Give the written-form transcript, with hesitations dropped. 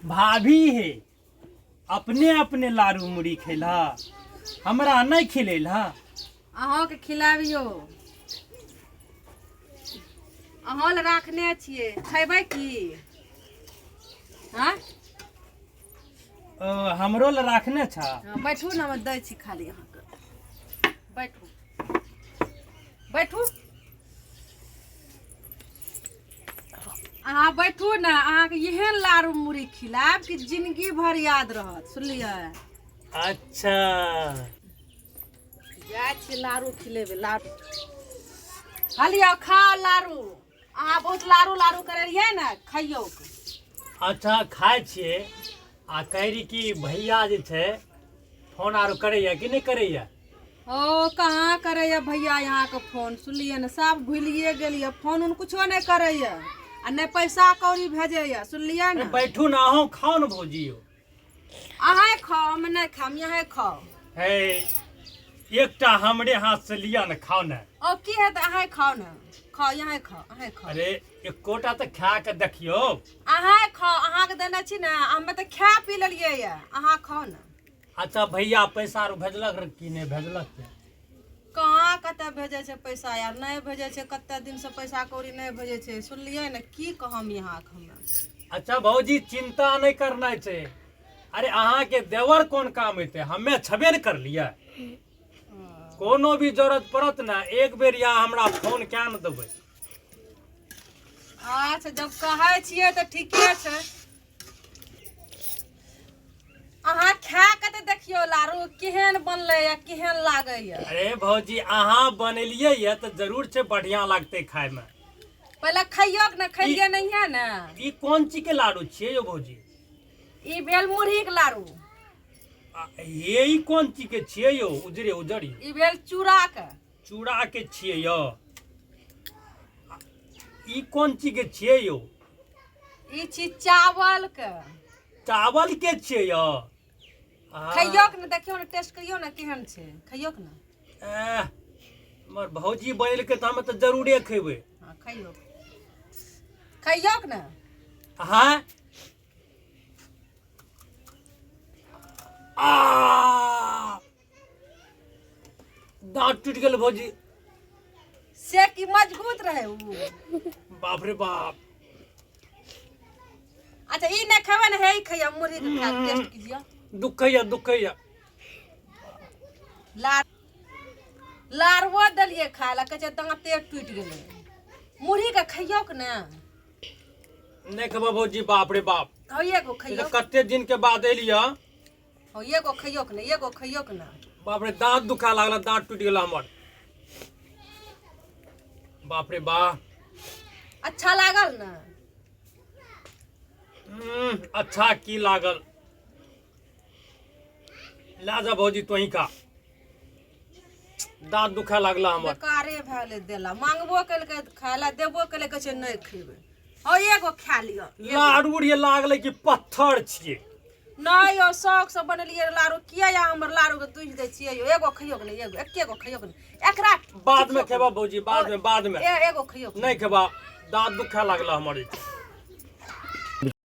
भाभी है अपने अपने लारू मुड़ी खेला हमरा नहीं खिलेला। अहों के खिलाबियो। अहों ले राखने छिए खैबै की? हाँ हमरो ले राखने छा। बैठू ना हम दै छी खाली अहाँके। बैठू बैठू अहाँ बैठू ना। अहाँके एहन लारू मुड़ी खिलाब कि जिंदगी भर याद रहत। सुनलियै? अच्छा जाइ छी लारू खिलेबै। लारू हलिया खाओ लारू। अहाँ बहुत लारू लारू करे रहियै ने, खइयौ। अच्छा खाए छिए। आ कहरी कि भैया जे छै फोन आरो करैया कि नहीं करैया? ओ कहाँ करैया भैया यहाँ के फोन। सुनलियै ने सब भूलिए गेलिए। फोन उन कुछो नहीं करैया आ नहीं पैसा कौड़ी भेजैया। सुनलियै ने? बैठू ना अहूँ खाओ ना भौजियो। अहाँ खाओ हम नहीं खाम। यहाँ खाओ। है एकटा हमरे हाथ से लिया ना खाओ ना। ओ की है तो अहाँ खाओ ना। खाओ यहाँ खाओ। अहाँ खाओ। अरे एकोटा तो खा के देखियो। अहाँ खाओ। अहाँ के देने छी ना हमे तो खा पी लेलिए या। अहाँ खाओ ना। अच्छा भैया पैसा आरो भेजलक रे कि नहीं भेजलक? कहाँ कते भेजे छे पैसा यार? नहीं भेजे छे। कते दिन से पैसा कौड़ी नहीं भेजे छे। सुनलिए ने की कहम यहाँ के हमें। अच्छा भौजी चिंता नहीं करना छे। अरे अहाँ के देवर कौन काम होते हमें छबे न कर लिया। कोनो भी जरूरत पड़त ना एक बेर यहाँ हमरा फोन क्या न देबै। अच्छा जब कहे छिए तो ठीके छे। अहाँ खा के तो देखियो लारू केहन बनले या केहन लागे या। अरे भौजी अहाँ बनेलिए ये तो जरूर से बढ़िया लगते खाए में। पहले खइयो के ना। खइलिए नहीं है ना। ई कौन चीज के लाडू छिए यो भौजी? ई भेल मुरही के लारू। ये ई कौन चीज के छिए यो? उजरे उजरी ई भेल चूड़ा के। चूड़ा के छिए यो? ई कौन चीज के छिए यो? ई छी चावल के। चावल के छिए यो? खइयो के ना देखियो ना टेस्ट करियो ना केहन छे। खइयो के ना। मर भौजी बनल के तो हम तो जरूरे खेबै। हां खइयो। खइयो के ना। हाँ दांत टूट गेल भौजी। से की मजबूत रहे उ। बाप रे बाप। अच्छा ई नहीं खेबे ना। हे खइया मुरही के खा के टेस्ट कीजिए। दुखैया लारवा दलिए खाए ला। कहे दांते टूट गेले। मुरही के खइयो के ना। नहीं खेबा भौजी। बाप रे बाप। हो एगो खइयो। कते दिन के बाद एलिया। हो एगो खइयो के ना। एगो खइयो के ना। बाप रे दांत दुखा लागला। दांत टूट गेला हमर। बाप रे बाप। अच्छा लागल ना? अच्छा की लागल। लाजा भौजी तो ही का दांत दुखा लागला हमर। बेकारे भेले देला। मांगबो कल के खाए ला देबो कल के छै नहीं खेबे। हो एगो खा लियो। लाडू रे लागले कि पत्थर छिए। नहीं यो शौक से बनलिए लारू। किया या हमर लारू के दूज दे छिए यो। एगो खइयो के ना। एगो एकेगो खइयो के ना। एकरा बाद में खेबा भौजी। बाद में एगो खइयो के ना। नहीं खेबा। दांत दुखा लागला हमर।